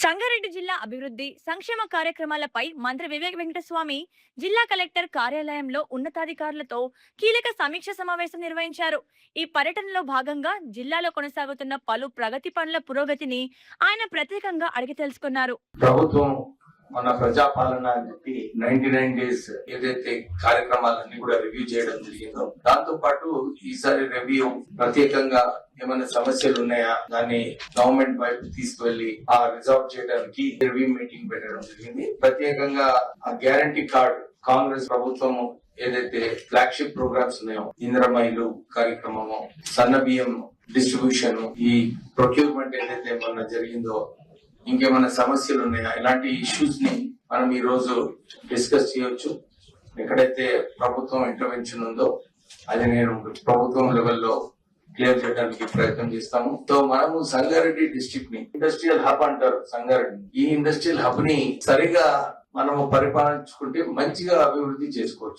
సంగారెడ్డి జిల్లా అభివృద్ధి సంక్షేమ కార్యక్రమాలపై మంత్రి వివేక్ వెంకటస్వామి జిల్లా కలెక్టర్ కార్యాలయంలో ఉన్నతాధికారులతో కీలక సమీక్ష సమావేశం నిర్వహించారు. ఈ పర్యటనలో భాగంగా జిల్లాలో కొనసాగుతున్న పలు ప్రగతి పనుల పురోగతిని ఆయన ప్రత్యేకంగా అడిగి తెలుసుకున్నారు. ప్రభుత్వం మన ప్రజాపాలన అని చెప్పి 99 డేస్ ఏదైతే కార్యక్రమాలన్నీ కూడా రివ్యూ చేయడం జరిగిందో, దాంతో పాటు ఈసారి రివ్యూ ప్రత్యేకంగా ఏమైనా సమస్యలు ఉన్నాయా దాన్ని గవర్నమెంట్ వైపు తీసుకువెళ్లి ఆ రిజాల్వ్ చేయడానికి రివ్యూ మీటింగ్ పెట్టడం జరిగింది. ప్రత్యేకంగా ఆ గ్యారంటీ కార్డ్ కాంగ్రెస్ ప్రభుత్వం ఏదైతే ఫ్లాగ్షిప్ ప్రోగ్రామ్స్ ఉన్నాయో, ఇందిరమ్మ ఇల్లు కార్యక్రమము, సన్న బియ్యం డిస్ట్రిబ్యూషన్, ఈ ప్రొక్యూర్మెంట్ ఏదైతే మొన్న జరిగిందో, ఇంకేమైనా సమస్యలు ఉన్నాయా, ఇలాంటి ఇష్యూస్ ని మనం ఈ రోజు డిస్కస్ చేయొచ్చు. ఎక్కడైతే ప్రభుత్వం ఇంటర్వెన్షన్ ఉందో అది నేను ప్రభుత్వం లెవెల్లో క్లియర్ చేయడానికి ప్రయత్నం చేస్తాము. సో మనము సంగారెడ్డి డిస్ట్రిక్ట్ ని ఇండస్ట్రియల్ హబ్ అంటారు. సంగారెడ్డి ఈ ఇండస్ట్రియల్ హబ్ ని సరిగా మనము పరిపాలించుకుంటే మంచిగా అభివృద్ధి చేసుకోవచ్చు.